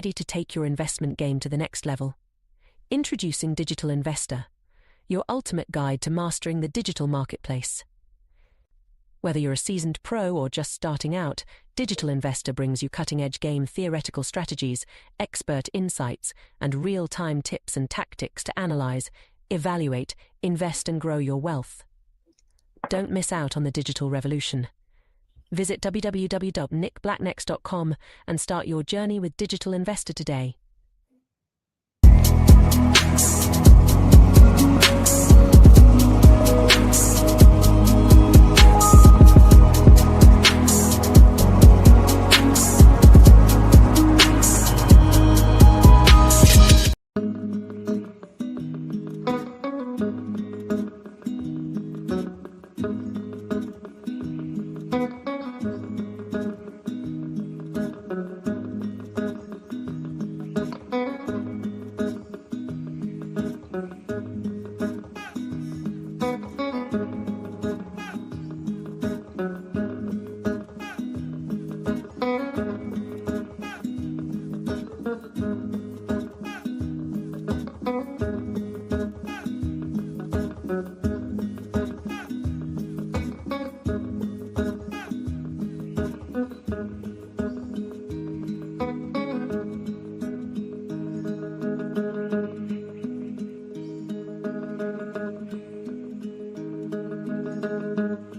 ready to take your investment game to the next level? Introducing Digital Investor, your ultimate guide to mastering the digital marketplace. Whether you're a seasoned pro or just starting out, Digital Investor brings you cutting-edge game theoretical strategies, expert insights, and real-time tips and tactics to analyze, evaluate, invest, and grow your wealth. Don't miss out on the digital revolution. Visit www.nickblacknex.com and start your journey with Digital Investor today.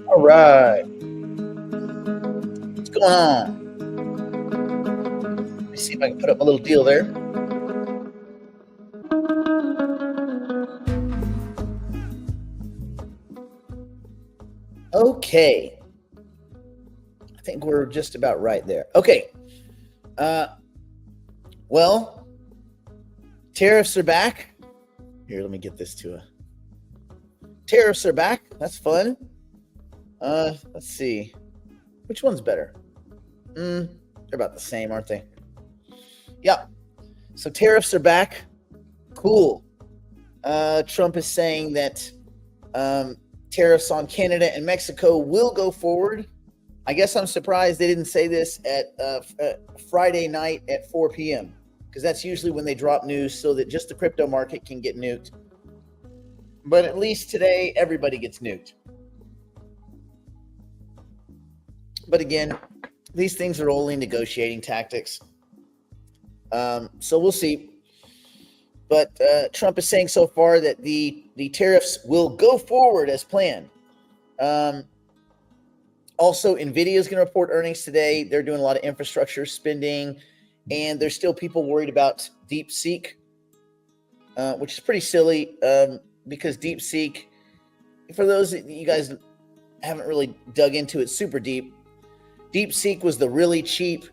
All right. What's going on? Let me see if I can put up a little deal there. Okay. I think we're just about right there. Okay. Well, tariffs are back. Here, let me get this to a. Tariffs are back. That's fun. Let's see. Which one's better? They're about the same, aren't they? Yeah. So tariffs are back. Cool. Trump is saying that tariffs on Canada and Mexico will go forward. I guess I'm surprised they didn't say this at Friday night at 4 p.m. because that's usually when they drop news so that just the crypto market can get nuked. But at least today, everybody gets nuked. But again, these things are only negotiating tactics. So we'll see. But Trump is saying so far that the tariffs will go forward as planned. Also, NVIDIA is going to report earnings today. They're doing a lot of infrastructure spending. And there's still people worried about DeepSeek, which is pretty silly because DeepSeek, for those that you guys haven't really dug into it super deep, DeepSeek was the really cheap,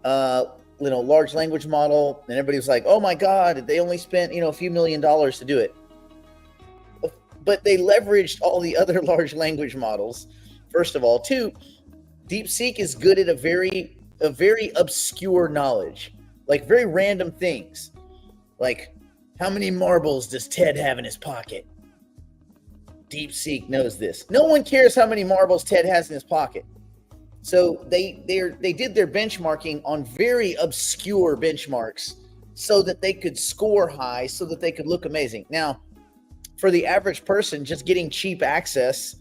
large language model, and everybody was like, "Oh my God, they only spent a few $1 million to do it." But they leveraged all the other large language models. First of all, two, DeepSeek is good at a very obscure knowledge, like very random things, like how many marbles does Ted have in his pocket? DeepSeek knows this. No one cares how many marbles Ted has in his pocket. So they did their benchmarking on very obscure benchmarks so that they could score high, so that they could look amazing. Now, for the average person, just getting cheap access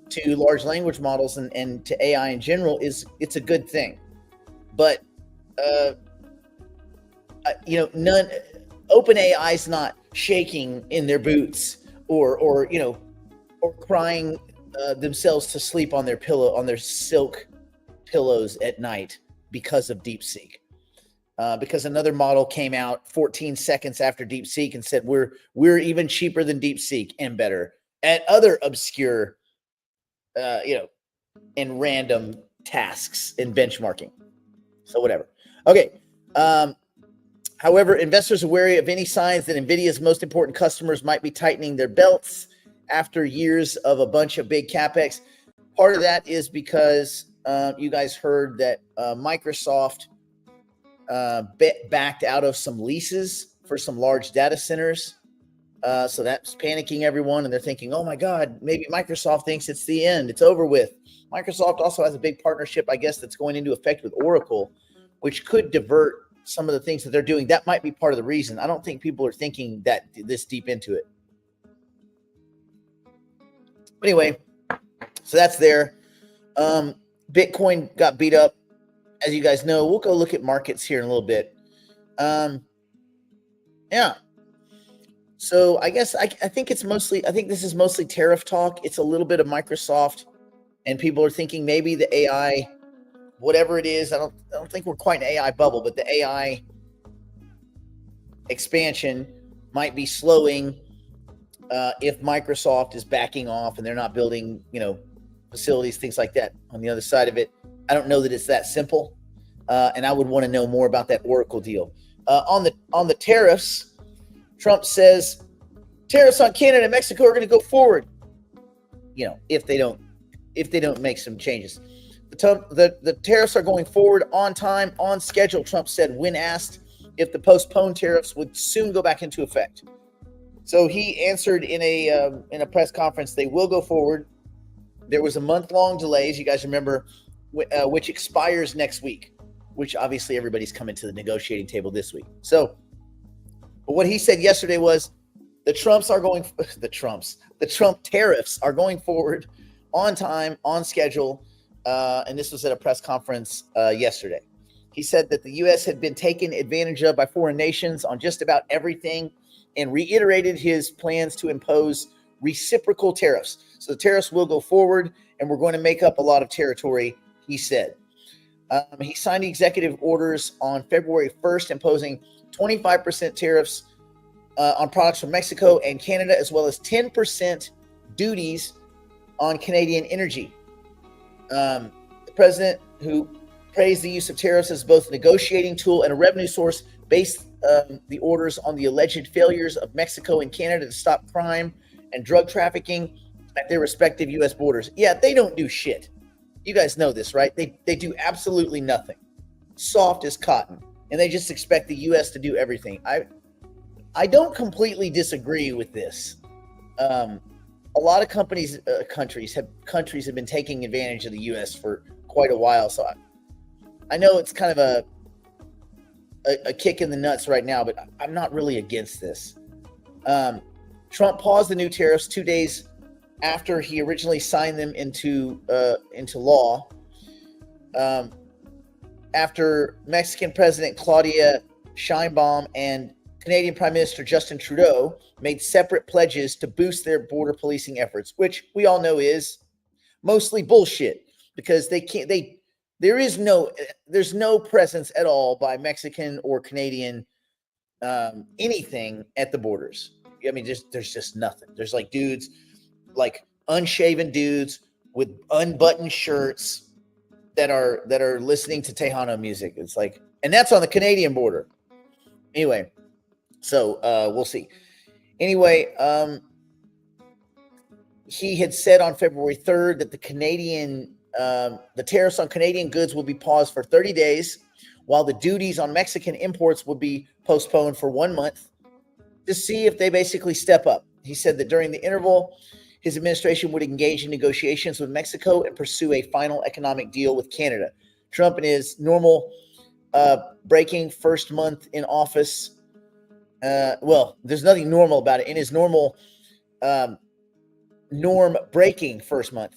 to large language models and to AI in general it's a good thing. But OpenAI's not shaking in their boots or crying themselves to sleep on their pillow, on their silk pillows at night because of DeepSeek. Because another model came out 14 seconds after DeepSeek and said we're even cheaper than DeepSeek and better at other obscure, and random tasks in benchmarking. So whatever. Okay. However, investors are wary of any signs that NVIDIA's most important customers might be tightening their belts after years of a bunch of big capex. Part of that is because you guys heard that Microsoft backed out of some leases for some large data centers. So that's panicking everyone, and they're thinking, oh my God, maybe Microsoft thinks it's the end. It's over with. Microsoft also has a big partnership, I guess, that's going into effect with Oracle, which could divert some of the things that they're doing, that might be part of the reason. I don't think people are thinking that this deep into it. But anyway, so that's there. Bitcoin got beat up, as you guys know. We'll go look at markets here in a little bit. Yeah. So I guess I think this is mostly tariff talk. It's a little bit of Microsoft, and people are thinking maybe the AI, whatever it is. I don't think we're quite an AI bubble, but the AI expansion might be slowing if Microsoft is backing off and they're not building, facilities, things like that. On the other side of it, I don't know that it's that simple, and I would want to know more about that Oracle deal. On the tariffs, Trump says tariffs on Canada and Mexico are going to go forward. If they don't make some changes, the tariffs are going forward on time, on schedule. Trump said when asked if the postponed tariffs would soon go back into effect. So he answered in a press conference, they will go forward. There was a month-long delay, as you guys remember, which expires next week, which obviously everybody's coming to the negotiating table this week. So, but what he said yesterday was the Trump tariffs are going forward on time, on schedule. And this was at a press conference yesterday. He said that the U.S. had been taken advantage of by foreign nations on just about everything, and reiterated his plans to impose reciprocal tariffs. So the tariffs will go forward, and we're going to make up a lot of territory, he said. He signed executive orders on February 1st imposing 25% tariffs on products from Mexico and Canada, as well as 10% duties on Canadian energy. The president, who praised the use of tariffs as both a negotiating tool and a revenue source, based the orders on the alleged failures of Mexico and Canada to stop crime and drug trafficking at their respective U.S. borders. Yeah, they don't do shit. You guys know this, right? They do absolutely nothing. Soft as cotton. And they just expect the U.S. to do everything. I don't completely disagree with this. A lot of countries have been taking advantage of the U.S. for quite a while. So I know it's kind of a kick in the nuts right now, but I'm not really against this. Trump paused the new tariffs 2 days after he originally signed them into law. After Mexican President Claudia Sheinbaum and Canadian Prime Minister Justin Trudeau made separate pledges to boost their border policing efforts, which we all know is mostly bullshit, because there's no presence at all by Mexican or Canadian anything at the borders. I mean, there's just nothing. There's like dudes, like unshaven dudes with unbuttoned shirts that are listening to Tejano music. It's like, and that's on the Canadian border. Anyway, so we'll see. Anyway, he had said on February 3rd that the tariffs on Canadian goods will be paused for 30 days, while the duties on Mexican imports will be postponed for 1 month to see if they basically step up. He said that during the interval, his administration would engage in negotiations with Mexico and pursue a final economic deal with Canada. Trump, in his normal breaking first month in office, there's nothing normal about it. In his normal norm breaking first month,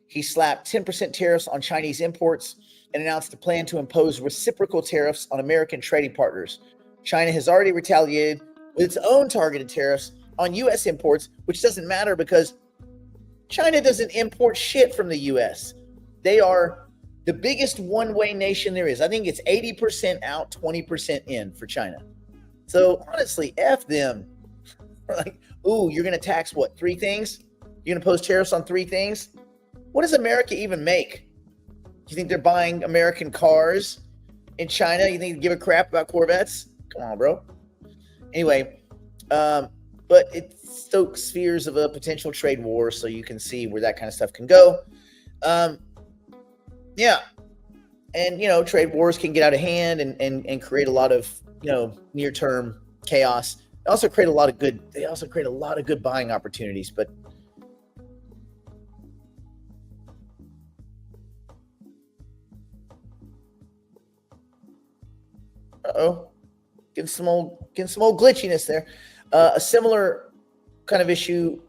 he slapped 10% tariffs on Chinese imports and announced a plan to impose reciprocal tariffs on American trading partners. China has already retaliated with its own targeted tariffs on U.S. imports, which doesn't matter because China doesn't import shit from the U.S. They are the biggest one-way nation there is. I think it's 80% out, 20% in for China. So honestly, F them. Like, ooh, you're going to tax what, 3 things? You're going to impose tariffs on 3 things? What does America even make? Do you think they're buying American cars in China? You think they give a crap about Corvettes? Come on, bro. Anyway, but it stokes fears of a potential trade war, so you can see where that kind of stuff can go. Yeah. And, trade wars can get out of hand and create a lot of, near-term chaos. They also create a lot of good buying opportunities, but Uh-oh. Getting some old glitchiness there. A similar kind of issue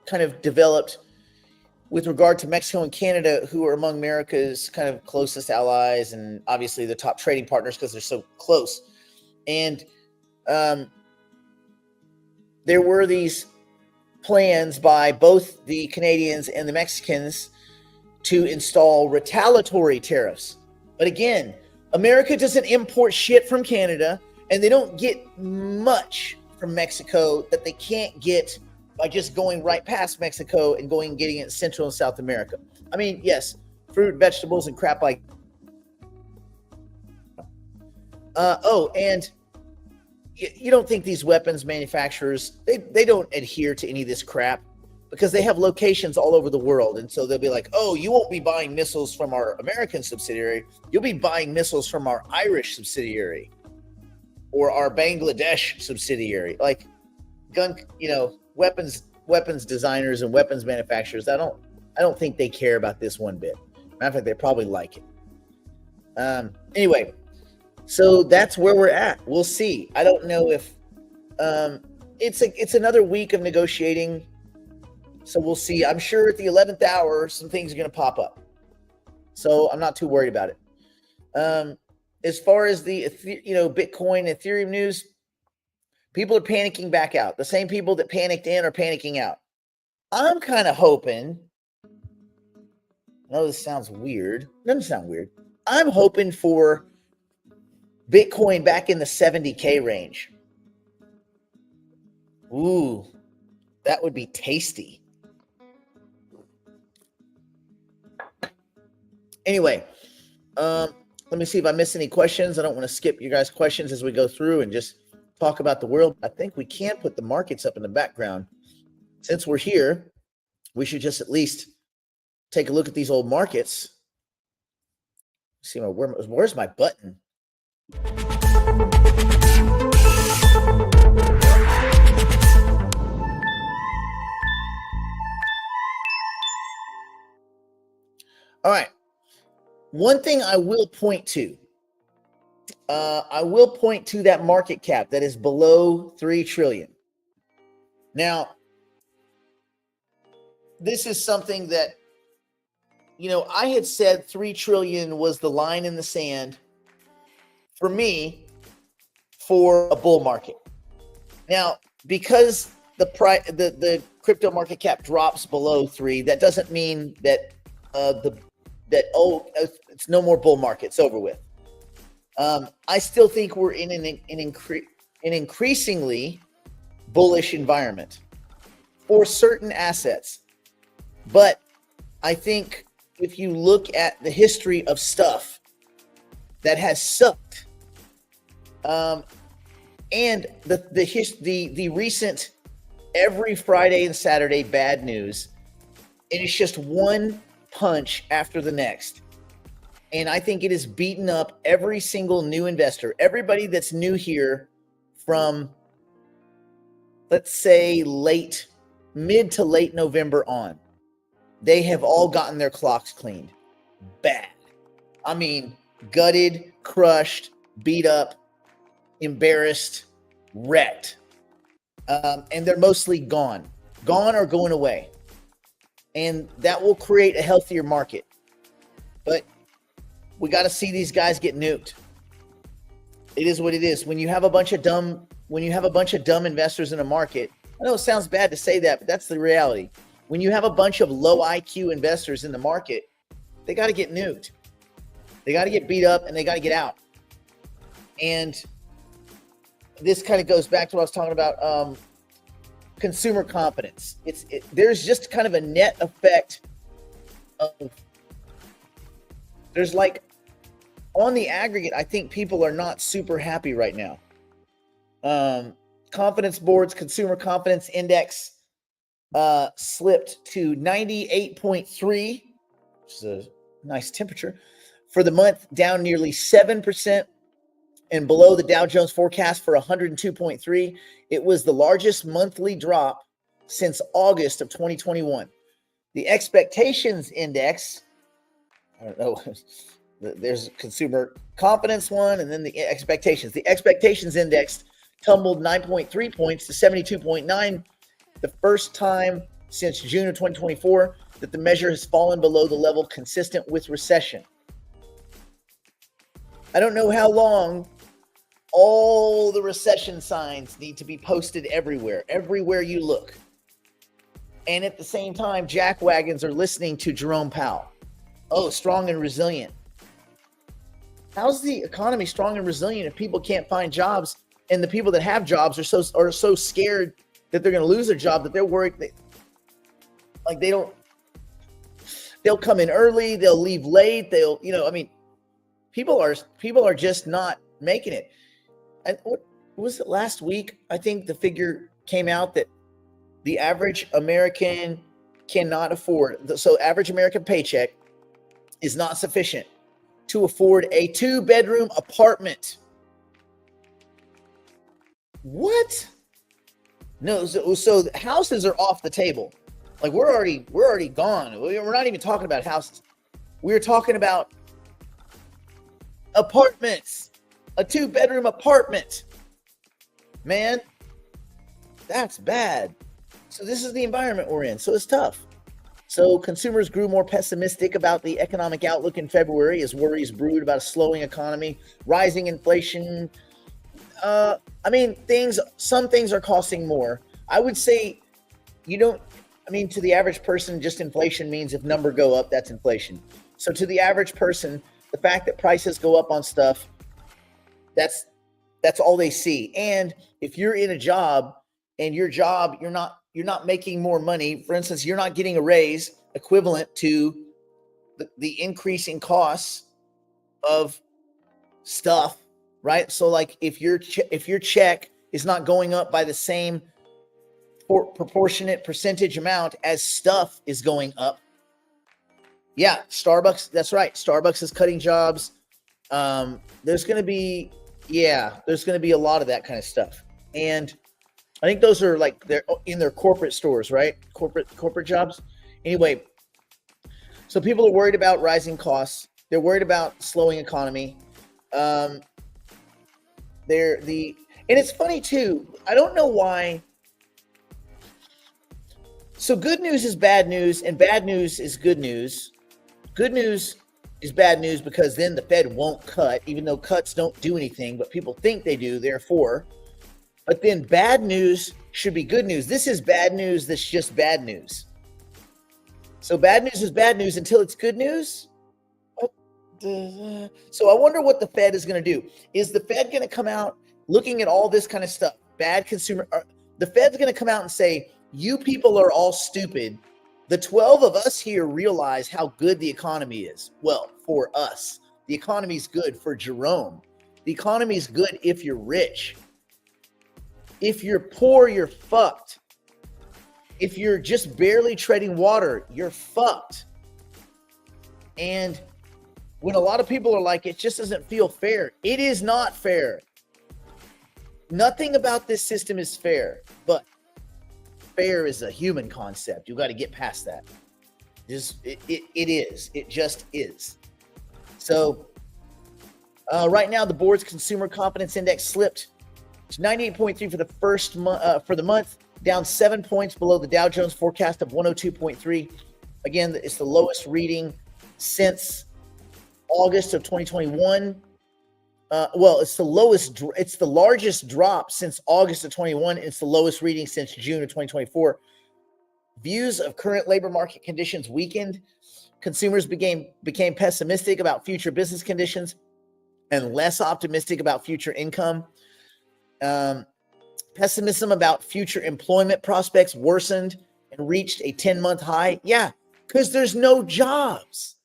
kind of developed with regard to Mexico and Canada, who are among America's kind of closest allies and obviously the top trading partners because they're so close. And there were these plans by both the Canadians and the Mexicans to install retaliatory tariffs. But again, America doesn't import shit from Canada, and they don't get much from Mexico that they can't get by just going right past Mexico and going and getting it in Central and South America. I mean, yes, fruit, vegetables, and crap like and you don't think these weapons manufacturers, they don't adhere to any of this crap because they have locations all over the world. And so they'll be like, oh, you won't be buying missiles from our American subsidiary. You'll be buying missiles from our Irish subsidiary or our Bangladesh subsidiary. Like weapons designers and weapons manufacturers, I don't think they care about this one bit. Matter of fact, they probably like it. Anyway, so that's where we're at. We'll see. I don't know if it's another week of negotiating. So we'll see. I'm sure at the 11th hour, some things are going to pop up. So I'm not too worried about it. As far as the Bitcoin, Ethereum news, people are panicking back out. The same people that panicked in are panicking out. I'm kind of hoping. I know this sounds weird. It doesn't sound weird. I'm hoping for Bitcoin back in the 70K range. Ooh, that would be tasty. Anyway, let me see if I missed any questions. I don't want to skip you guys' questions as we go through and just talk about the world. I think we can put the markets up in the background. Since we're here, we should just at least take a look at these old markets. See, where's my button? All right. One thing I will point to, that market cap that is below 3 trillion. Now, this is something that, I had said 3 trillion was the line in the sand for me for a bull market. Now, because the crypto market cap drops below 3, that doesn't mean that it's no more bull market. It's over with. I still think we're in an increasingly bullish environment for certain assets. But I think if you look at the history of stuff that has sucked, and the recent every Friday and Saturday bad news, it is just one punch after the next. And I think it has beaten up every single new investor, everybody that's new here from, let's say, mid to late November on. They have all gotten their clocks cleaned. Bad. I mean, gutted, crushed, beat up, embarrassed, wrecked. And they're mostly gone or going away. And that will create a healthier market. But we got to see these guys get nuked. It is what it is. When you have a bunch of dumb investors in a market, I know it sounds bad to say that, but that's the reality. When you have a bunch of low IQ investors in the market, they got to get nuked. They got to get beat up and they got to get out. And this kind of goes back to what I was talking about, consumer confidence. There's just kind of a net effect of, there's like, on the aggregate, I think people are not super happy right now. Confidence boards, consumer confidence index slipped to 98.3, which is a nice temperature for the month, down nearly 7% and below the Dow Jones forecast for 102.3. It was the largest monthly drop since August of 2021. The expectations index, I don't know, There's consumer confidence one, and then the expectations. The expectations index tumbled 9.3 points to 72.9, the first time since June of 2024 that the measure has fallen below the level consistent with recession. I don't know how long all the recession signs need to be posted everywhere you look. And at the same time, jackwagons are listening to Jerome Powell. Oh, strong and resilient. How's the economy strong and resilient if people can't find jobs, and the people that have jobs are so scared that they're going to lose their job that they're worried they'll come in early, they'll leave late, people are just not making it. And what was it last week? I think the figure came out that the average American cannot afford, so average American paycheck is not sufficient to afford a 2-bedroom apartment. What? No, so houses are off the table. Like we're already gone. We're not even talking about houses. We're talking about apartments. A 2-bedroom apartment. Man, that's bad. So this is the environment we're in. So it's tough. So consumers grew more pessimistic about the economic outlook in February as worries brewed about a slowing economy, rising inflation. Some things are costing more. I would say to the average person, just inflation means if numbers go up, that's inflation. So to the average person, the fact that prices go up on stuff, that's all they see. And if you're in a job and your job, you're not making more money. For instance, you're not getting a raise equivalent to the increasing costs of stuff, right? So like if your check is not going up by the same proportionate percentage amount as stuff is going up. Yeah, Starbucks, that's right. Starbucks is cutting jobs. There's going to be a lot of that kind of stuff. And I think those are like they're in their corporate stores, right? Corporate jobs. Anyway, so people are worried about rising costs. They're worried about slowing economy. And it's funny too. I don't know why. So good news is bad news, and bad news is good news. Good news is bad news because then the Fed won't cut, even though cuts don't do anything, but people think they do, therefore. But then bad news should be good news. This is bad news that's just bad news. So bad news is bad news until it's good news. So I wonder what the Fed is going to do. Is the Fed going to come out looking at all this kind of stuff? Bad consumer. The Fed's going to come out and say, you people are all stupid. The 12 of us here realize how good the economy is. Well, for us, the economy's good for Jerome. The economy's good if you're rich. If you're poor, you're fucked. If you're just barely treading water, you're fucked. And when a lot of people are like, it just doesn't feel fair. It is not fair. Nothing about this system is fair, but fair is a human concept. You got to get past that. It is. It just is. So right now, the board's consumer confidence index slipped to 98.3 for the first for the month, down 7 points below the Dow Jones forecast of 102.3. Again, it's the lowest reading since August of 2021. It's the largest drop since August of 21. It's the lowest reading since June of 2024. Views of current labor market conditions weakened. Consumers became pessimistic about future business conditions and less optimistic about future income. Pessimism about future employment prospects worsened and reached a 10-month high. Yeah, because there's no jobs.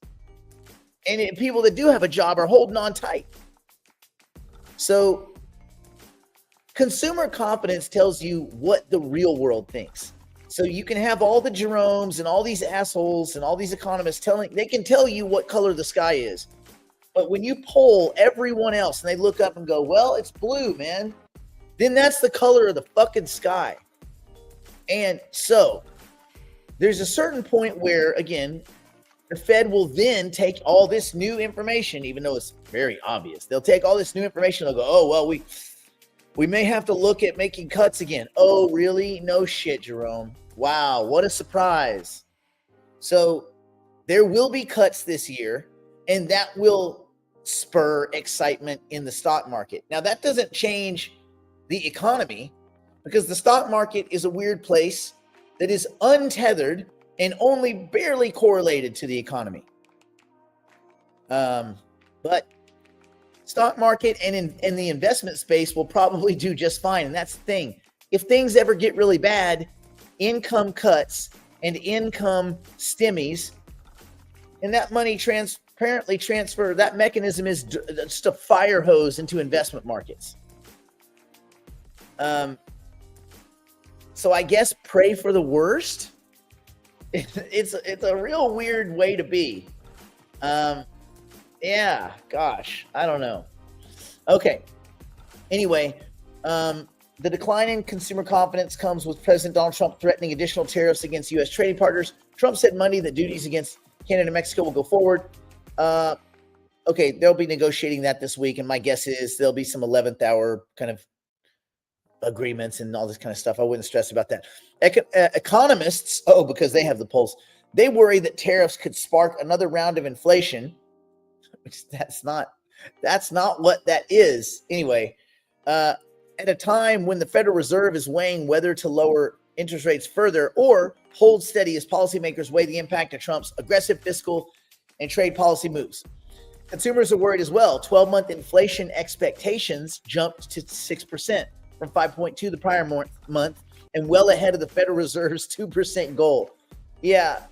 And people that do have a job are holding on tight. So consumer confidence tells you what the real world thinks. So you can have all the Jeromes and all these assholes and all these economists they can tell you what color the sky is. But when you poll everyone else and they look up and go, well, it's blue, man, then that's the color of the fucking sky. And so there's a certain point where, again, The Fed will then take all this new information, even though it's very obvious. They'll take all this new information. They'll go, oh, well, we may have to look at making cuts again. Oh, really? No shit, Jerome. Wow, what a surprise. So there will be cuts this year, and that will spur excitement in the stock market. Now, that doesn't change the economy, because the stock market is a weird place that is untethered and only barely correlated to the economy. But stock market and in the investment space will probably do just fine. And that's the thing. If things ever get really bad, income cuts and income stimmies, and that money transparently transfer, that mechanism is just a fire hose into investment markets. So I guess pray for the worst. It's a real weird way to be. Yeah, gosh, I don't know. Okay. Anyway, the decline in consumer confidence comes with President Donald Trump threatening additional tariffs against U.S. trading partners. Trump said Monday that duties against Canada and Mexico will go forward. Okay, they'll be negotiating that this week, and my guess is there'll be some 11th hour kind of agreements and all this kind of stuff. I wouldn't stress about that. Economists, because they have the pulse, they worry that tariffs could spark another round of inflation, which that's not what that is. Anyway, at a time when the Federal Reserve is weighing whether to lower interest rates further or hold steady as policymakers weigh the impact of Trump's aggressive fiscal and trade policy moves. Consumers are worried as well. 12-month inflation expectations jumped to 6%. From 5.2 the prior month, and well ahead of the Federal Reserve's 2% goal. Yeah,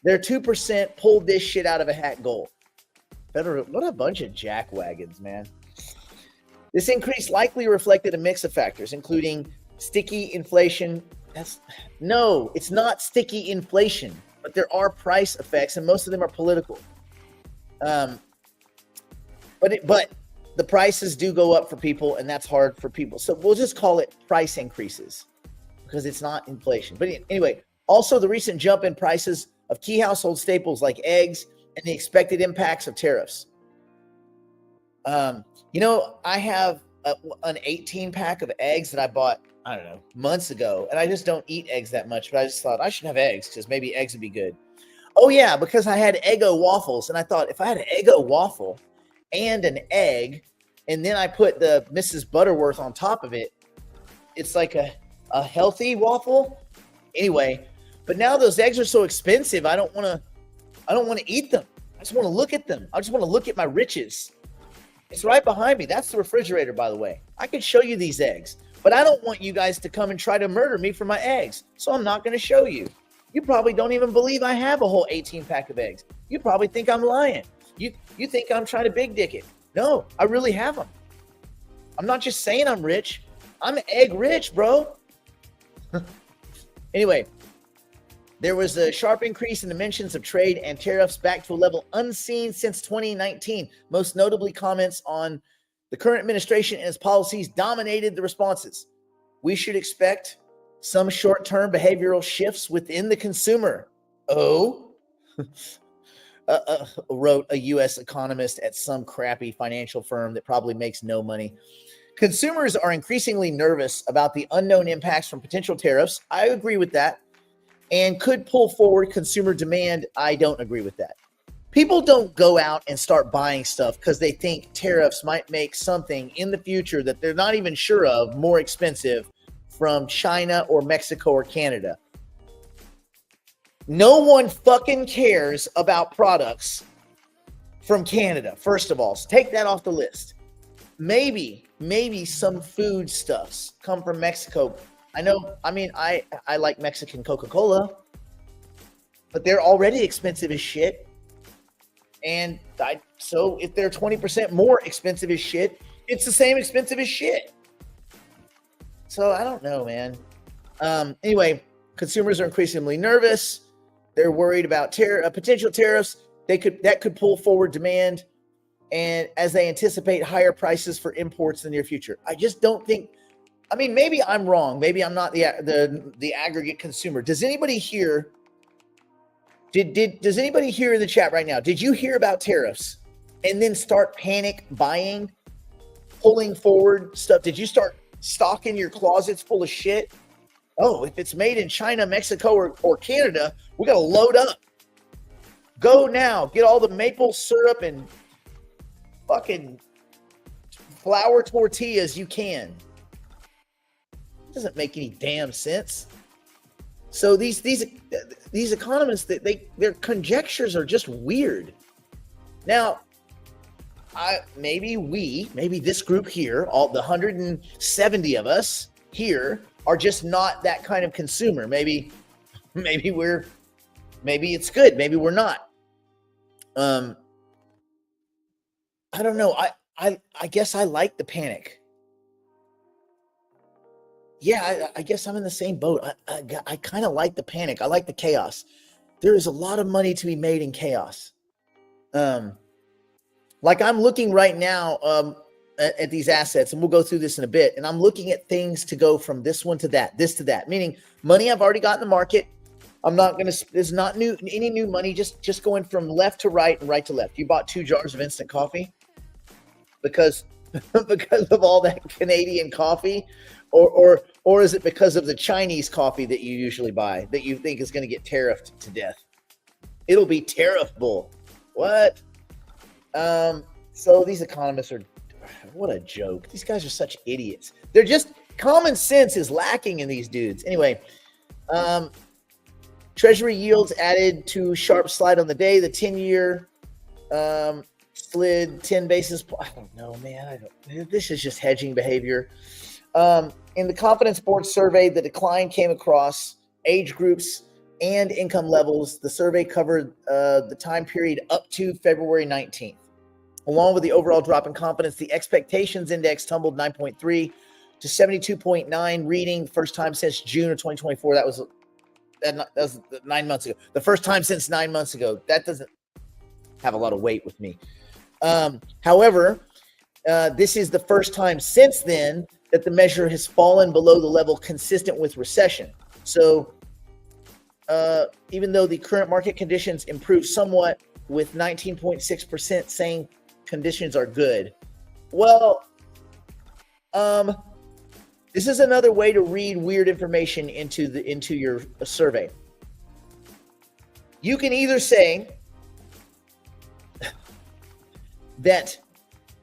their 2% pulled this shit out of a hat goal. What a bunch of jackwagons, man. This increase likely reflected a mix of factors, including sticky inflation. It's not sticky inflation, but there are price effects, and most of them are political. But the prices do go up for people, and that's hard for people. So we'll just call it price increases because it's not inflation. But anyway, also the recent jump in prices of key household staples like eggs and the expected impacts of tariffs. I have an 18-pack of eggs that I bought, I don't know, months ago, and I just don't eat eggs that much, but I just thought I should have eggs because maybe eggs would be good. Oh, yeah, because I had Eggo waffles, and I thought if I had an Eggo waffle and an egg, and then I put the Mrs. Butterworth on top of it, it's like a healthy waffle. Anyway, but now those eggs are so expensive, I don't want to eat them. I just want to look at them. I just want to look at my riches. It's right behind me. That's the refrigerator, by the way. I can show you these eggs, but I don't want you guys to come and try to murder me for my eggs, so I'm not going to show you. You probably don't even believe I have a whole 18-pack of eggs. You probably think I'm lying. You think I'm trying to big dick it. No, I really have them. I'm not just saying I'm rich. I'm egg rich, bro. Anyway, there was a sharp increase in the mentions of trade and tariffs back to a level unseen since 2019. Most notably, comments on the current administration and its policies dominated the responses. We should expect some short-term behavioral shifts within the consumer. Wrote a U.S. economist at some crappy financial firm that probably makes no money. Consumers are increasingly nervous about the unknown impacts from potential tariffs. I agree with that. And could pull forward consumer demand. I don't agree with that. People don't go out and start buying stuff because they think tariffs might make something in the future that they're not even sure of more expensive from China or Mexico or Canada. No one fucking cares about products from Canada, first of all. So take that off the list. Maybe some foodstuffs come from Mexico. I like Mexican Coca-Cola, but they're already expensive as shit. And so if they're 20% more expensive as shit, it's the same expensive as shit. So I don't know, man. Anyway, consumers are increasingly nervous. They're worried about potential tariffs. That could pull forward demand, and as they anticipate higher prices for imports in the near future. I just don't think. I mean, maybe I'm wrong. Maybe I'm not the aggregate consumer. Does anybody here Does anybody here in the chat right now, did you hear about tariffs and then start panic buying, pulling forward stuff? Did you start stocking your closets full of shit? Oh, if it's made in China, Mexico, or Canada, we got to load up. Go now. Get all the maple syrup and fucking flour tortillas you can. It doesn't make any damn sense. So these economists, their conjectures are just weird. Now, maybe this group here, all the 170 of us here, are just not that kind of consumer. Maybe it's good. Maybe we're not. I don't know. I guess I like the panic. Yeah, I guess I'm in the same boat. I kind of like the panic. I like the chaos. There is a lot of money to be made in chaos. Like I'm looking right now at these assets, and we'll go through this in a bit. And I'm looking at things to go from this one to that, this to that. Meaning money I've already got in the market. I'm not gonna. There's not any new money. Just going from left to right and right to left. You bought 2 jars of instant coffee because of all that Canadian coffee, or is it because of the Chinese coffee that you usually buy that you think is going to get tariffed to death? It'll be tariff bull. What? So these economists are, what a joke. These guys are such idiots. They're just, common sense is lacking in these dudes. Anyway, Treasury yields added to sharp slide on the day. The 10-year slid 10 basis points. I don't know, man. This is just hedging behavior. In the Confidence Board survey, the decline came across age groups and income levels. The survey covered the time period up to February 19th. Along with the overall drop in confidence, the expectations index tumbled 9.3 to 72.9 reading, first time since June of 2024. That was 9 months ago. The first time since 9 months ago. That doesn't have a lot of weight with me. However, this is the first time since then that the measure has fallen below the level consistent with recession. So even though the current market conditions improved somewhat, with 19.6% saying conditions are good. Well, this is another way to read weird information into your survey. You can either say that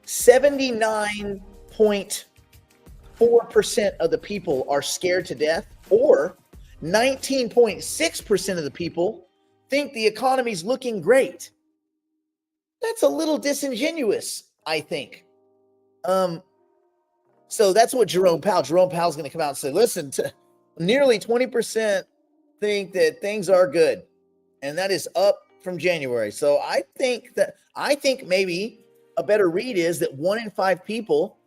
79.4% of the people are scared to death, or 19.6% of the people think the economy's looking great. That's a little disingenuous, I think. So that's what Jerome Powell's going to come out and say, listen, nearly 20% think that things are good. And that is up from January. So I think maybe a better read is that 1 in 5 people,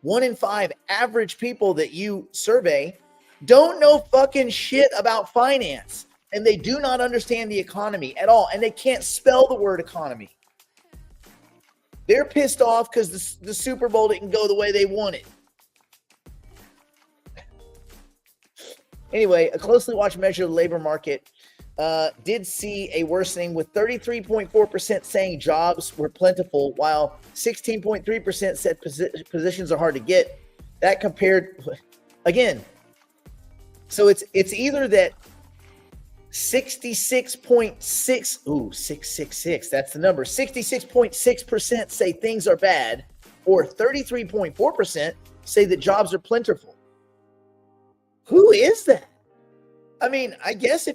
1 in 5 average people that you survey don't know fucking shit about finance. And they do not understand the economy at all. And they can't spell the word economy. They're pissed off because the Super Bowl didn't go the way they wanted. Anyway, a closely watched measure of the labor market did see a worsening, with 33.4% saying jobs were plentiful, while 16.3% said positions are hard to get. That compared, again, so it's either that 666, that's the number. 66.6% say things are bad, or 33.4% say that jobs are plentiful. Who is that? I mean, I guess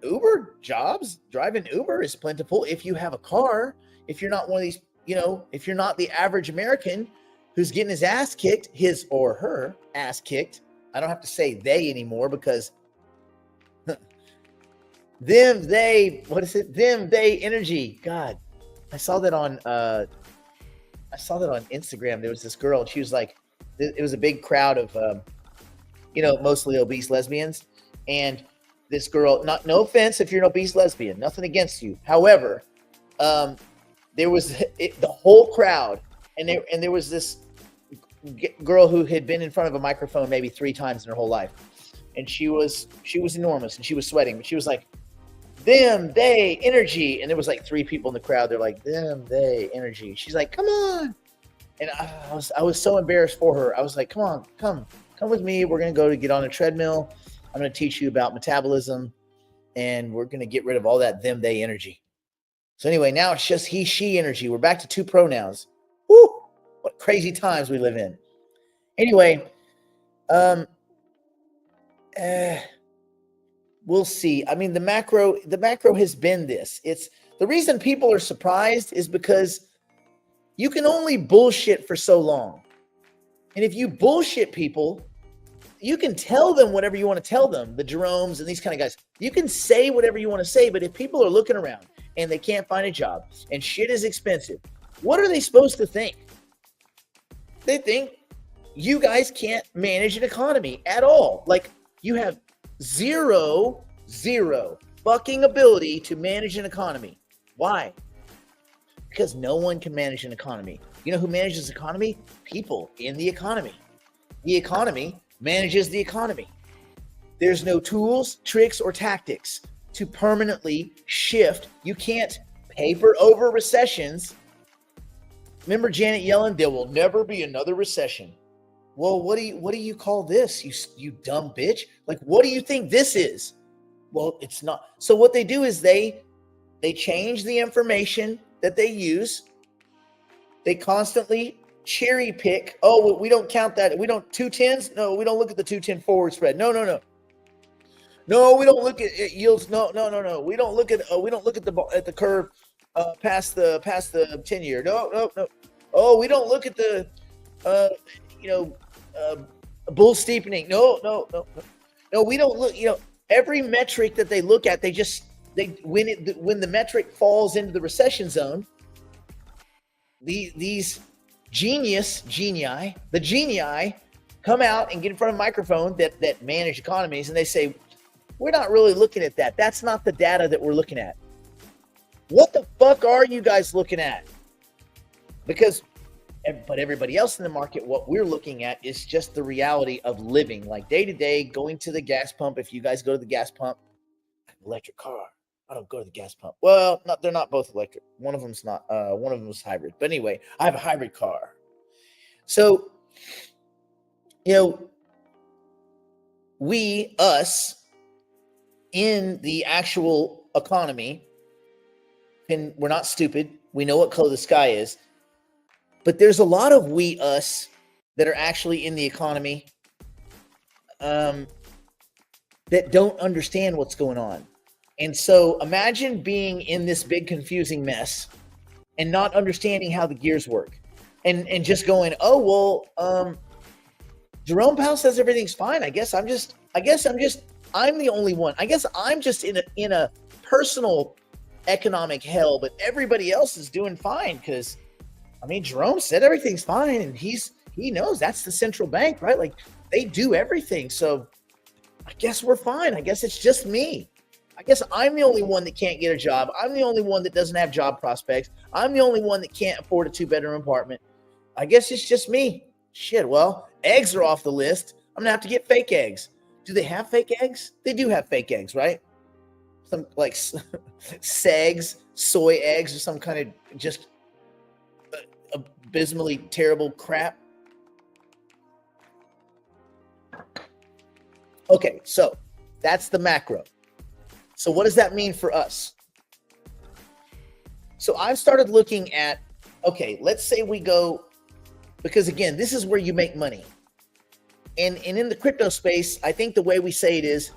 Uber jobs, driving Uber is plentiful if you have a car. If you're not one of these, if you're not the average American who's getting his ass kicked, his or her ass kicked. I don't have to say they anymore because them, they energy. God, I saw that on Instagram. There was this girl, and she was like, it was a big crowd of, mostly obese lesbians. And this girl, no offense if you're an obese lesbian, nothing against you. However, there was the whole crowd, and there was this girl who had been in front of a microphone maybe 3 times in her whole life. And she was enormous, and she was sweating, but she was like, them, they, energy. And there was like 3 people in the crowd. They're like, them, they, energy. She's like, come on. And I was so embarrassed for her. I was like, come on, come with me. We're going to go to get on a treadmill. I'm going to teach you about metabolism, and we're going to get rid of all that them, they energy. So anyway, now it's just he, she energy. We're back to 2 pronouns. Woo! What crazy times we live in. Anyway, we'll see. I mean, the macro has been this. It's the reason people are surprised is because you can only bullshit for so long. And if you bullshit people, you can tell them whatever you want to tell them, the Jeromes and these kind of guys. You can say whatever you want to say, but if people are looking around and they can't find a job and shit is expensive, what are they supposed to think? They think you guys can't manage an economy at all. Like, you have zero fucking ability to manage an economy. Why? Because no one can manage an economy. You know who manages the economy? People in the economy. The economy manages the economy. There's no tools, tricks, or tactics to permanently shift. You can't paper over recessions. Remember Janet Yellen? There will never be another recession. Well, what do you call this? You dumb bitch. Like, what do you think this is? Well, it's not. So what they do is they change the information that they use. They constantly cherry pick. Oh, we don't count that. We don't 210s. No, we don't look at the 210 forward spread. No. No, we don't look at yields. No. We don't look at the curve past the 10-year. No. Oh, we don't look at the bull steepening. No. We don't look. Every metric that they look at, when the metric falls into the recession zone, these genii come out and get in front of a microphone that manage economies, and they say, we're not really looking at that. That's not the data that we're looking at. What the fuck are you guys looking at? But everybody else in the market, what we're looking at is just the reality of living, like day to day, going to the gas pump. If you guys go to the gas pump, electric car. I don't go to the gas pump. Well, they're not both electric. One of them's not. One of them is hybrid. But anyway, I have a hybrid car. So, us in the actual economy, and we're not stupid. We know what color the sky is. But there's a lot of us that are actually in the economy that don't understand what's going on. And so imagine being in this big confusing mess and not understanding how the gears work and just going, Jerome Powell says everything's fine. I'm the only one. I guess I'm just in a personal economic hell, but everybody else is doing fine because Jerome said everything's fine, and he knows that's the central bank, right? Like, they do everything. So I guess we're fine. I guess it's just me. I guess I'm the only one that can't get a job. I'm the only one that doesn't have job prospects. I'm the only one that can't afford a 2-bedroom apartment. I guess it's just me. Shit, well, eggs are off the list. I'm going to have to get fake eggs. Do they have fake eggs? They do have fake eggs, right? Some like segs, soy eggs, or some kind of just abysmally terrible crap. Okay, so that's the macro. So what does that mean for us? So I've started looking at, okay, let's say we go, because again, this is where you make money. And in the crypto space, I think the way we say it is,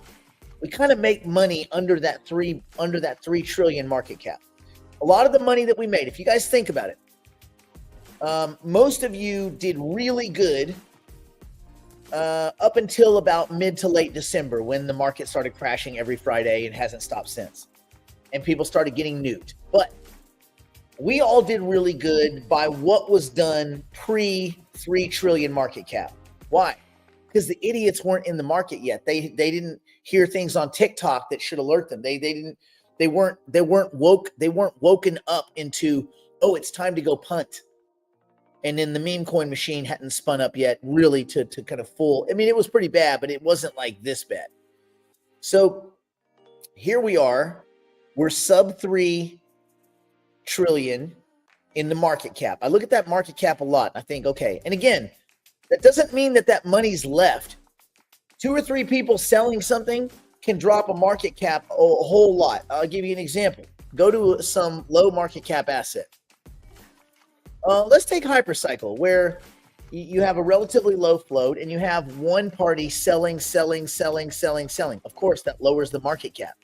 we kind of make money under that 3 trillion market cap. A lot of the money that we made, if you guys think about it, most of you did really good up until about mid to late December, when the market started crashing every Friday and hasn't stopped since, and people started getting nuked. But we all did really good by what was done pre 3 trillion market cap. Why? Because the idiots weren't in the market yet. They didn't hear things on TikTok that should alert them. They weren't woken up into, oh, it's time to go punt. And then the meme coin machine hadn't spun up yet, really to kind of full. I mean, it was pretty bad, but it wasn't like this bad. So here we are. We're sub 3 trillion in the market cap. I look at that market cap a lot. I think, okay. And again, that doesn't mean that money's left. 2 or 3 people selling something can drop a market cap a whole lot. I'll give you an example. Go to some low market cap asset. Let's take Hypercycle, where you have a relatively low float and you have one party selling. Of course, that lowers the market cap.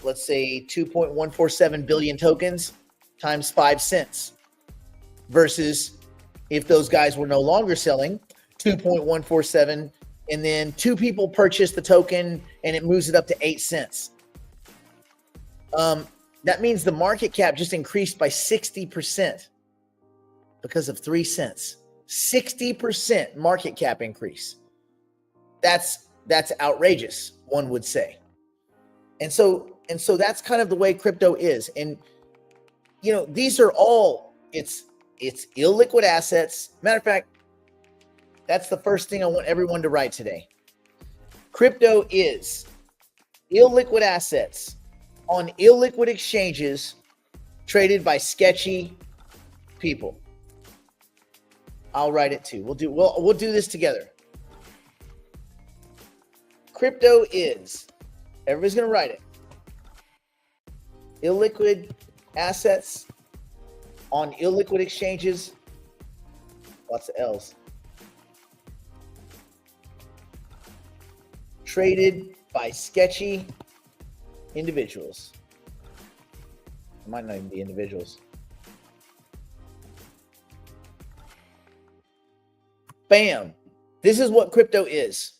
Let's say 2.147 billion tokens times 5 cents versus if those guys were no longer selling 2.147 and then 2 people purchase the token and it moves it up to 8 cents. That means the market cap just increased by 60% because of 3 cents. 60% market cap increase. That's outrageous, one would say. And so that's kind of the way crypto is. And you know, these are all it's illiquid assets. Matter of fact, that's the first thing I want everyone to write today. Crypto is illiquid assets on illiquid exchanges traded by sketchy people. I'll write it too. We'll do this together. Crypto is, everybody's going to write it, illiquid assets on illiquid exchanges, lots of L's, traded by sketchy individuals. It might not even be individuals. Bam. This is what crypto is.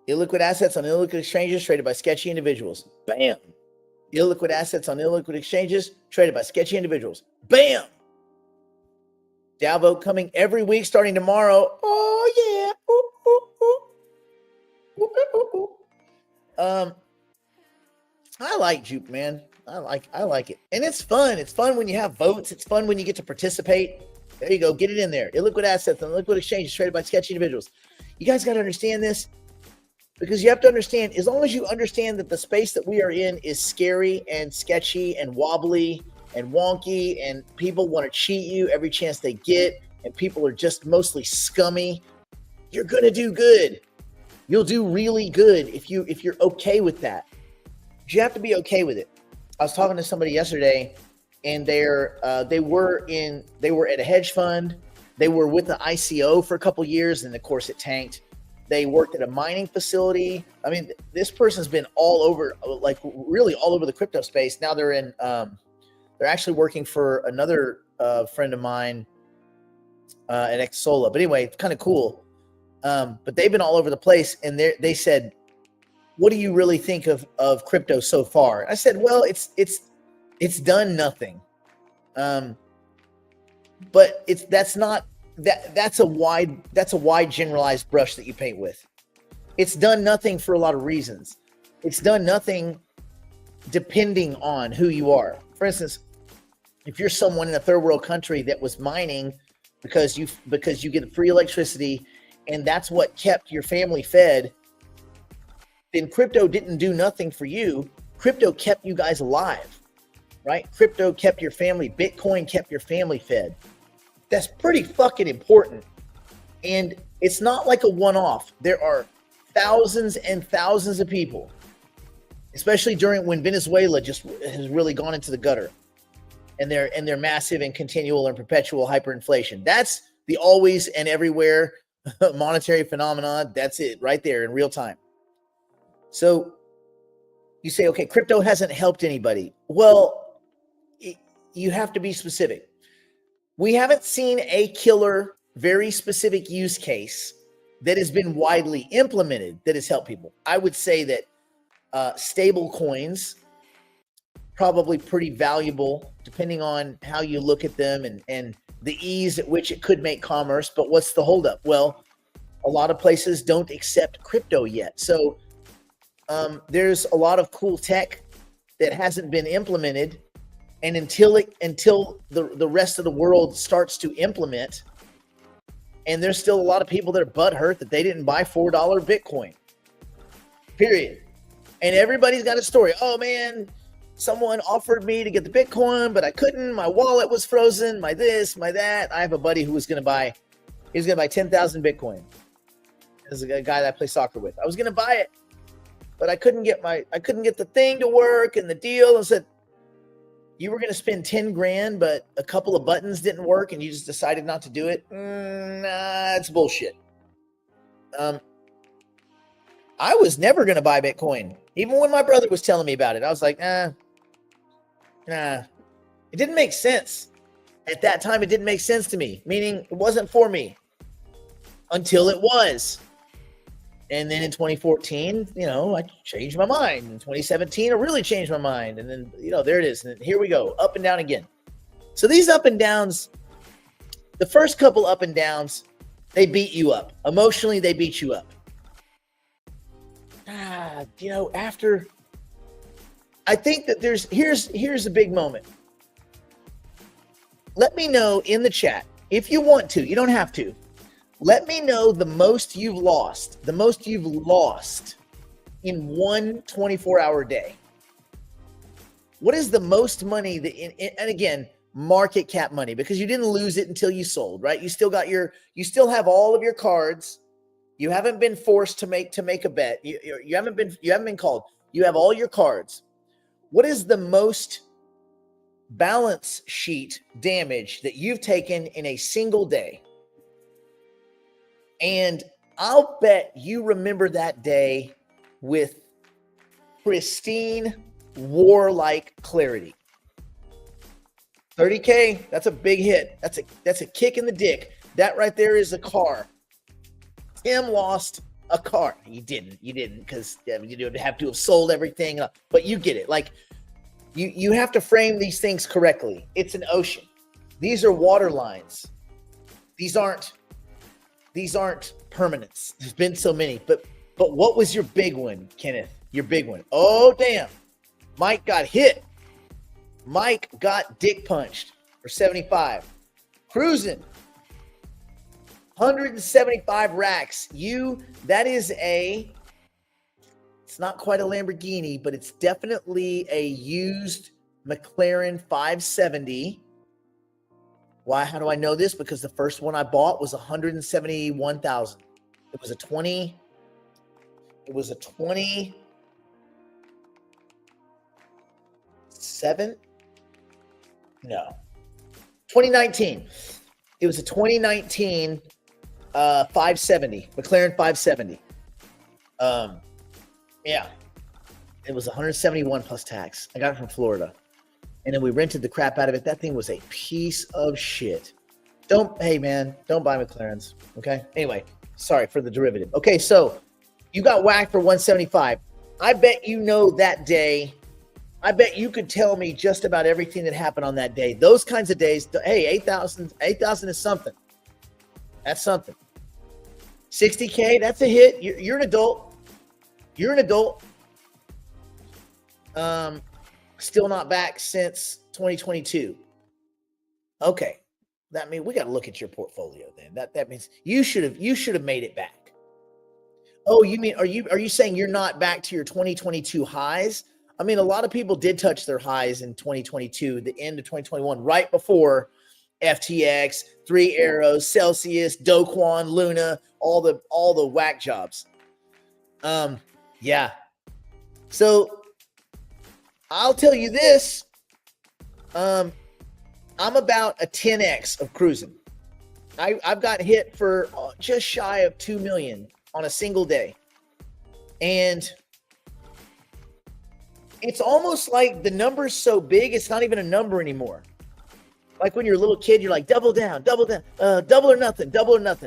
Illiquid assets on illiquid exchanges traded by sketchy individuals. Bam. Illiquid assets on illiquid exchanges traded by sketchy individuals. Bam. Dow vote coming every week starting tomorrow. Oh yeah. Ooh, ooh, ooh. Ooh, ooh, ooh. I like Juke, man. I like it. And it's fun. It's fun when you have votes. It's fun when you get to participate. There you go. Get it in there. Illiquid assets on liquid exchanges traded by sketchy individuals. You guys got to understand this, because you have to understand, as long as you understand that the space that we are in is scary and sketchy and wobbly and wonky, and people want to cheat you every chance they get, and people are just mostly scummy, you're going to do good. You'll do really good if you're okay with that. But you have to be okay with it. I was talking to somebody yesterday, and they were at a hedge fund. They were with the ICO for a couple years, and of course it tanked. They worked at a mining facility. I mean, this person's been all over, like really all over the crypto space. Now they're actually working for another friend of mine at Xsola. But anyway, it's kind of cool. But they've been all over the place, and they said, "What do you really think of crypto so far?" I said, "Well, it's done nothing." But that's a wide generalized brush that you paint with. It's done nothing for a lot of reasons. It's done nothing depending on who you are. For instance, if you're someone in a third world country that was mining because you get free electricity and that's what kept your family fed, then crypto didn't do nothing for you. Crypto kept you guys alive, right? Crypto kept your family, Bitcoin kept your family fed. That's pretty fucking important. And it's not like a one-off. There are thousands and thousands of people, especially during when Venezuela just has really gone into the gutter, and they're massive and continual and perpetual hyperinflation. That's the always and everywhere monetary phenomenon. That's it right there in real time. So you say, okay, crypto hasn't helped anybody. Well, you have to be specific. We haven't seen a killer, very specific use case that has been widely implemented that has helped people. I would say that stable coins, probably pretty valuable depending on how you look at them and the ease at which it could make commerce. But what's the holdup? Well, a lot of places don't accept crypto yet. So there's a lot of cool tech that hasn't been implemented. And until the rest of the world starts to implement, and there's still a lot of people that are butthurt that they didn't buy $4 Bitcoin. Period. And everybody's got a story. Oh man, someone offered me to get the Bitcoin, but I couldn't. My wallet was frozen. My this, my that. I have a buddy who was going to buy. He was going to buy 10,000 Bitcoin. There's a guy that I play soccer with. I was going to buy it, but I couldn't get the thing to work and the deal. And said, you were going to spend 10 grand, but a couple of buttons didn't work and you just decided not to do it. Nah, it's bullshit. I was never going to buy Bitcoin. Even when my brother was telling me about it, I was like, nah. It didn't make sense. At that time, it didn't make sense to me, meaning it wasn't for me until it was. And then in 2014, I changed my mind. In 2017, I really changed my mind. And then, there it is. And here we go, up and down again. So these up and downs, the first couple up and downs, they beat you up. Emotionally, they beat you up. After, I think that here's a big moment. Let me know in the chat, if you want to, you don't have to. Let me know the most you've lost in one 24-hour day. What is the most money and again, market cap money, because you didn't lose it until you sold, right? You still have all of your cards. You haven't been forced to make a bet. You haven't been called. You have all your cards. What is the most balance sheet damage that you've taken in a single day? And I'll bet you remember that day with pristine, warlike clarity. 30K, that's a big hit. That's a kick in the dick. That right there is a car. Tim lost a car. You didn't because you would have to have sold everything. But you get it. Like you have to frame these things correctly. It's an ocean. These are water lines. These aren't permanents. There's been so many. But what was your big one, Kenneth? Your big one. Oh, damn. Mike got hit. Mike got dick punched for 75. Cruising. 175 racks. It's not quite a Lamborghini, but it's definitely a used McLaren 570. Why? How do I know this? Because the first one I bought was 171,000. It was a 2019. It was a 2019 570, McLaren 570. Yeah. It was 171 plus tax. I got it from Florida. And then we rented the crap out of it. That thing was a piece of shit. Hey man, don't buy McLarens. Okay. Anyway, sorry for the derivative. Okay. So you got whacked for 175. I bet that day. I bet you could tell me just about everything that happened on that day. Those kinds of days. Hey, 8,000 is something. That's something. 60K, that's a hit. You're an adult. Still not back since 2022. Okay. That means we got to look at your portfolio then. That means you should have made it back. Oh, you mean, are you saying you're not back to your 2022 highs? I mean, a lot of people did touch their highs in 2022, the end of 2021, right before FTX, 3 Arrows, Celsius, Do Kwon, Luna, all the whack jobs. Yeah. So I'll tell you this. I'm about a 10x of cruising. I've got hit for just shy of 2 million on a single day. And it's almost like the number's so big, it's not even a number anymore. Like when you're a little kid, you're like, double down, double or nothing.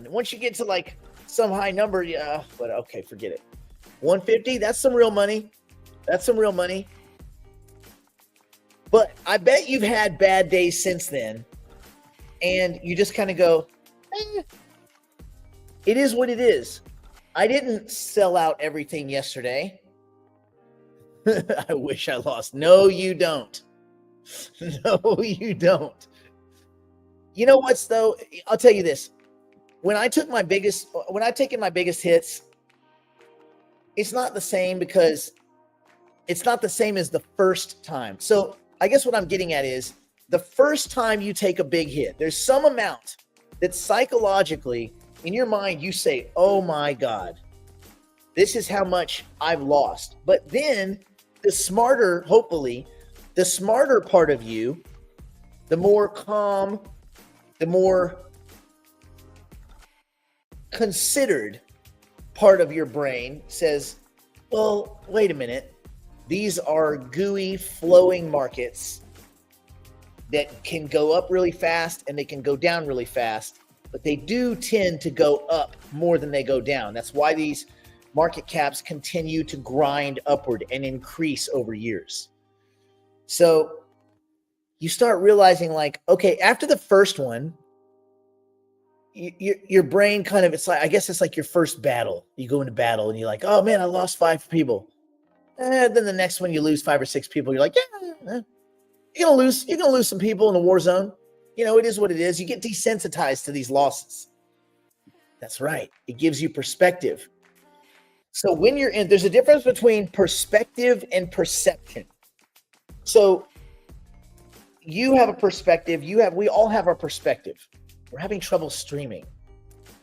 And once you get to like some high number, yeah, but okay, forget it. 150, that's some real money. But I bet you've had bad days since then. And you just kind of go, it is what it is. I didn't sell out everything yesterday. I wish I lost. No, you don't. No, you don't. You know what's though? I'll tell you this. When I've taken my biggest hits, it's not the same because it's not the same as the first time. So I guess what I'm getting at is the first time you take a big hit, there's some amount that psychologically in your mind you say, oh my God, this is how much I've lost. But then the smarter, hopefully, the smarter part of you, the more calm, the more considered part of your brain says, well, wait a minute. These are gooey, flowing markets that can go up really fast and they can go down really fast, but they do tend to go up more than they go down. That's why these market caps continue to grind upward and increase over years. So you start realizing like, okay, after the first one, your brain kind of, it's like, I guess it's like your first battle. You go into battle and you're like, oh man, I lost 5 people. Then the next one you lose 5 or 6 people. You're like, yeah, you're gonna lose some people in the war zone. You know, it is what it is. You get desensitized to these losses. That's right. It gives you perspective. So when you're in, there's a difference between perspective and perception. So you have a perspective. We all have our perspective. We're having trouble streaming.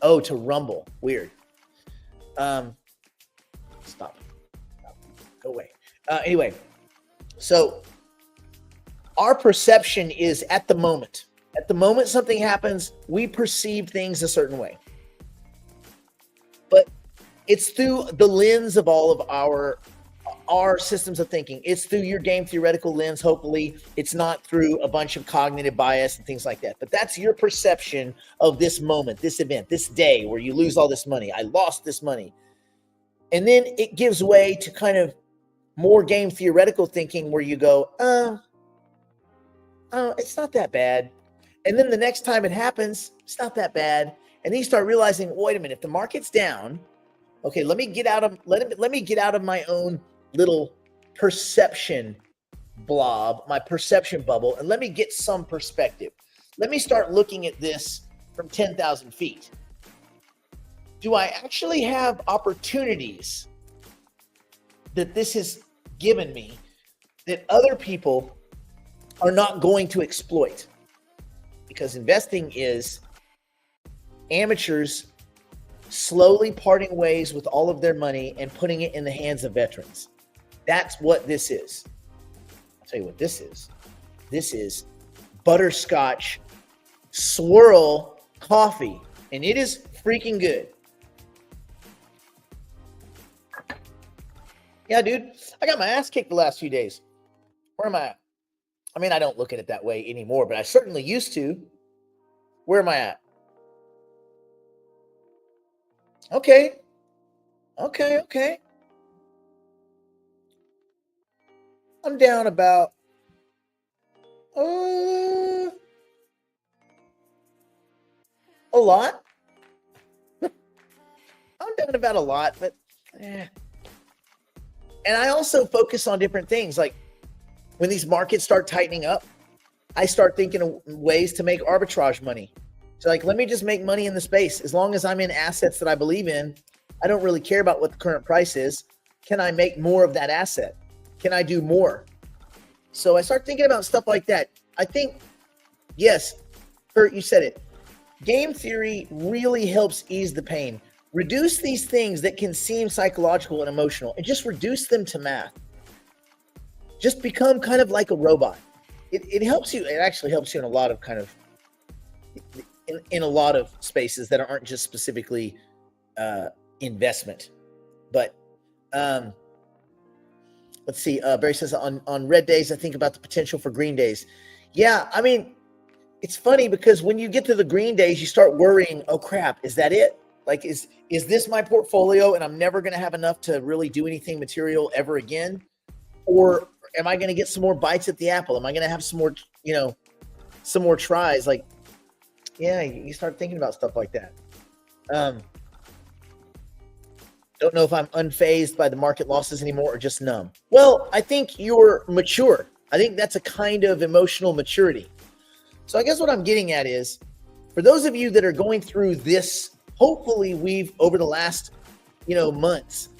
Oh, to Rumble. Weird. Stop. Go away. Anyway, so our perception is at the moment. At the moment something happens, we perceive things a certain way. But it's through the lens of all of our systems of thinking. It's through your game theoretical lens, hopefully. It's not through a bunch of cognitive bias and things like that. But that's your perception of this moment, this event, this day where you lose all this money. I lost this money. And then it gives way to kind of more game theoretical thinking where you go, it's not that bad. And then the next time it happens, it's not that bad. And then you start realizing, wait a minute, if the market's down, okay, let me get out of my own little perception blob, my perception bubble, and let me get some perspective. Let me start looking at this from 10,000 feet. Do I actually have opportunities that this has given me that other people are not going to exploit? Because investing is amateurs slowly parting ways with all of their money and putting it in the hands of veterans. That's what this is. I'll tell you what this is. This is butterscotch swirl coffee, and it is freaking good. Yeah, dude, I got my ass kicked the last few days. Where am I at? I mean, I don't look at it that way anymore, but I certainly used to. Where am I at? Okay. I'm down about a lot. I'm down about a lot, but And I also focus on different things. Like when these markets start tightening up, I start thinking of ways to make arbitrage money. So like, let me just make money in the space. As long as I'm in assets that I believe in, I don't really care about what the current price is. Can I make more of that asset? Can I do more? So I start thinking about stuff like that. I think, yes, Kurt, you said it. Game theory really helps ease the pain. Reduce these things that can seem psychological and emotional and just reduce them to math. Just become kind of like a robot. It helps you. It actually helps you in a lot of kind of, in a lot of spaces that aren't just specifically investment. But let's see. Barry says on red days, I think about the potential for green days. Yeah, I mean, it's funny because when you get to the green days, you start worrying, oh crap, is that it? Like, is this my portfolio and I'm never going to have enough to really do anything material ever again? Or am I going to get some more bites at the apple? Am I going to have some more, some more tries? Like, yeah, you start thinking about stuff like that. Don't know if I'm unfazed by the market losses anymore or just numb. Well, I think you're mature. I think that's a kind of emotional maturity. So I guess what I'm getting at is, for those of you that are going through this, hopefully we've, over the last, months,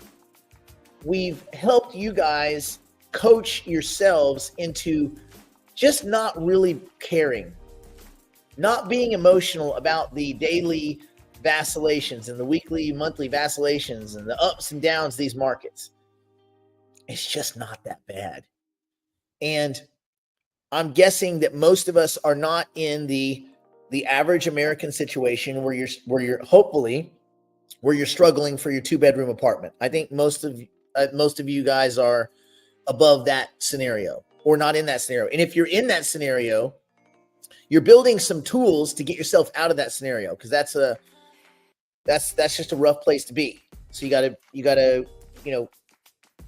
we've helped you guys coach yourselves into just not really caring, not being emotional about the daily vacillations and the weekly, monthly vacillations and the ups and downs of these markets. It's just not that bad. And I'm guessing that most of us are not in the average American situation where you're hopefully where you're struggling for your 2-bedroom apartment. I think most of you guys are above that scenario or not in that scenario. And if you're in that scenario, you're building some tools to get yourself out of that scenario, because that's just a rough place to be. So you gotta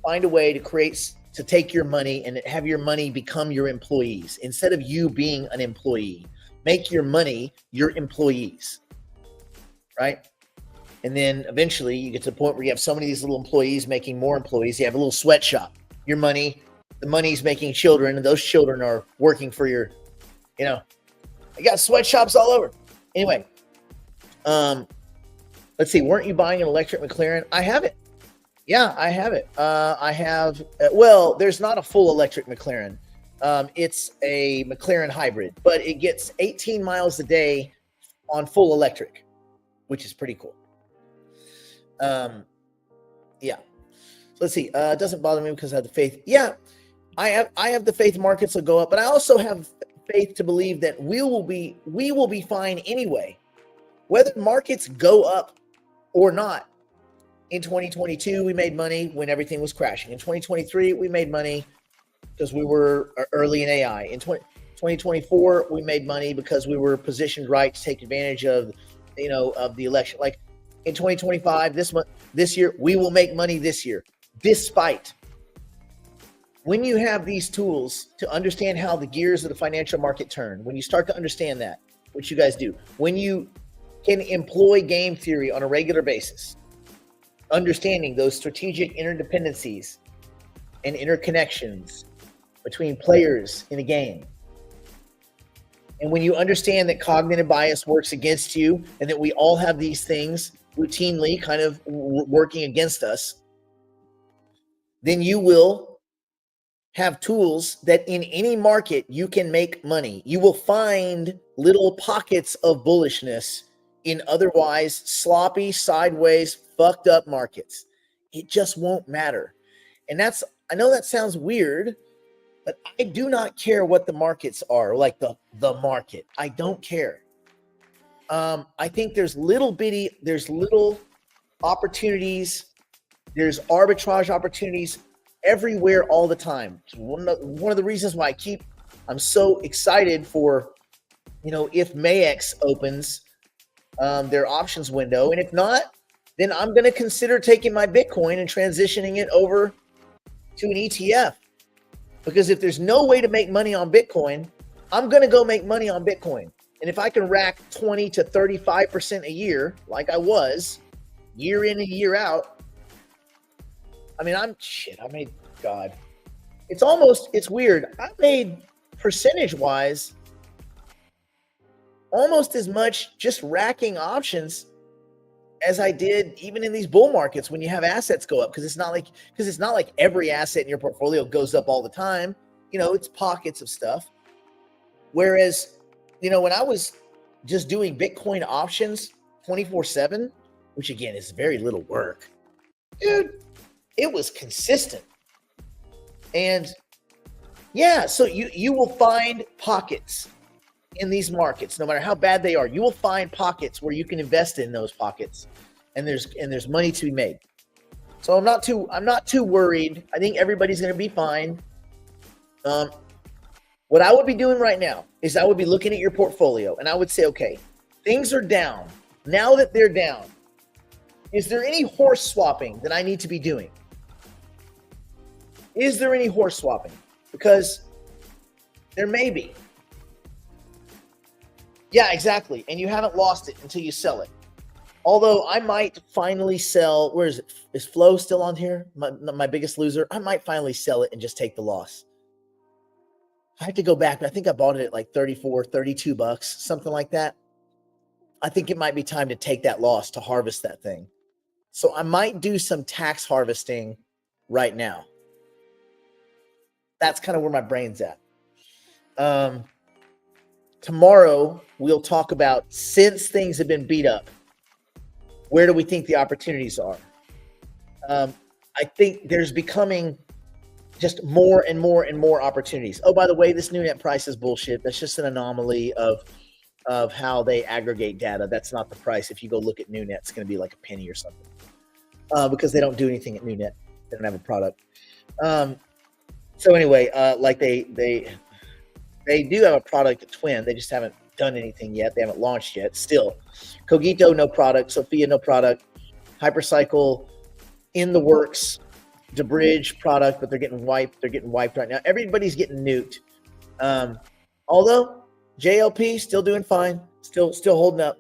find a way to take your money and have your money become your employees instead of you being an employee. Make your money your employees, right? And then eventually you get to the point where you have so many of these little employees making more employees. You have a little sweatshop. Your money, the money's making children, and those children are working for your, I got sweatshops all over. Anyway, let's see. Weren't you buying an electric McLaren? I have it. Yeah, I have it. I have, there's not a full electric McLaren. It's a McLaren hybrid, but it gets 18 miles a day on full electric, which is pretty cool. Yeah. So let's see. It doesn't bother me because I have the faith. Yeah, I have the faith markets will go up, but I also have faith to believe that we will be fine anyway, whether markets go up or not. In 2022, we made money when everything was crashing. In 2023, we made money because we were early in AI. In 2024, we made money because we were positioned right to take advantage of the election. Like in 2025, this year, we will make money this year, despite. When you have these tools to understand how the gears of the financial market turn, when you start to understand that, which you guys do, when you can employ game theory on a regular basis, understanding those strategic interdependencies and interconnections between players in a game. And when you understand that cognitive bias works against you and that we all have these things routinely kind of working against us, then you will have tools that in any market you can make money. You will find little pockets of bullishness in otherwise sloppy, sideways, fucked up markets. It just won't matter. And I know that sounds weird, but I do not care what the markets are, like the market. I don't care. I think there's little opportunities, there's arbitrage opportunities everywhere all the time. One of the reasons why I'm so excited for, if MAX opens their options window, and if not, then I'm going to consider taking my Bitcoin and transitioning it over to an ETF. Because if there's no way to make money on Bitcoin, I'm going to go make money on Bitcoin. And if I can rack 20 to 35% a year, like I was, year in and year out, it's weird. I made percentage-wise almost as much just racking options as I did even in these bull markets when you have assets go up, because it's not like every asset in your portfolio goes up all the time. It's pockets of stuff. Whereas, when I was just doing Bitcoin options 24/7, which again is very little work, dude, it was consistent. And yeah, so you will find pockets in these markets, no matter how bad they are. You will find pockets where you can invest in those pockets, and there's money to be made. So I'm not too worried. I think everybody's going to be fine. What I would be doing right now is I would be looking at your portfolio and I would say, okay, things are down. Now that they're down, is there any horse swapping that I need to be doing? Is there any horse swapping? Because there may be. Yeah, exactly. And you haven't lost it until you sell it. Although I might finally sell. Where is it? Is Flow still on here? My biggest loser. I might finally sell it and just take the loss. I have to go back, but I think I bought it at like 34, 32 bucks, something like that. I think it might be time to take that loss to harvest that thing. So I might do some tax harvesting right now. That's kind of where my brain's at. Tomorrow, we'll talk about, since things have been beat up, where do we think the opportunities are? I think there's becoming just more and more and more opportunities. Oh, by the way, this new net price is bullshit. That's just an anomaly of how they aggregate data. That's not the price. If you go look at NewNet, it's going to be like a penny or something, because they don't do anything at NewNet. They don't have a product. So anyway, like they do have a product at Twin. They just haven't done anything yet. They haven't launched yet. Still, Cogito, no product. Sophia, no product. Hypercycle, in the works. DeBridge product, but they're getting wiped. They're getting wiped right now. Everybody's getting nuked. Although JLP still doing fine. Still holding up.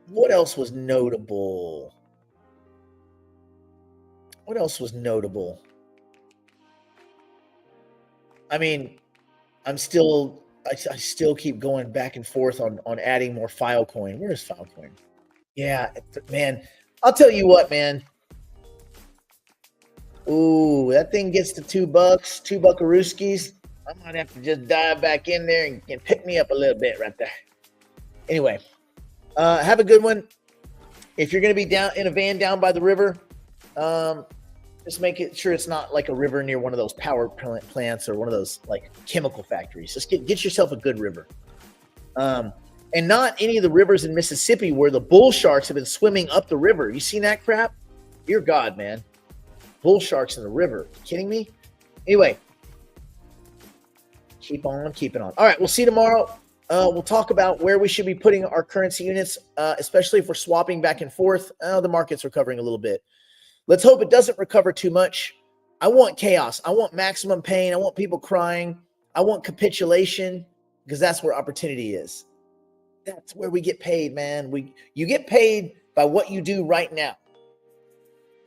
What else was notable? I mean, I still keep going back and forth on adding more Filecoin. Where is Filecoin? Yeah, man. I'll tell you what, man. Ooh, that thing gets to $2, $2 buckarooskies. I might have to just dive back in there and pick me up a little bit right there. Anyway, have a good one. If you're going to be down in a van down by the river, just make it sure it's not like a river near one of those power plants or one of those like chemical factories. Just get yourself a good river. And not any of the rivers in Mississippi where the bull sharks have been swimming up the river. You seen that crap? Dear God, man. Bull sharks in the river. Are you kidding me? Anyway, keep on keeping on. All right, we'll see you tomorrow. We'll talk about where we should be putting our currency units, especially if we're swapping back and forth. The market's recovering a little bit. Let's hope it doesn't recover too much. I want chaos. I want maximum pain. I want people crying. I want capitulation, because that's where opportunity is. That's where we get paid, man. You get paid by what you do right now.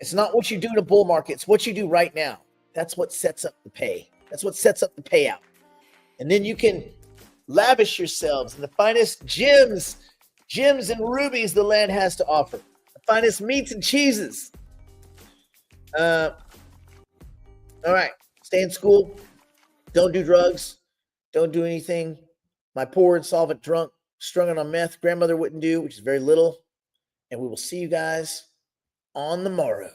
It's not what you do in a bull market. It's what you do right now. That's what sets up the pay. That's what sets up the payout. And then you can lavish yourselves in the finest gems and rubies the land has to offer. The finest meats and cheeses. All right. Stay in school. Don't do drugs. Don't do anything my poor insolvent drunk strung on meth grandmother wouldn't do, which is very little. And we will see you guys on the morrow.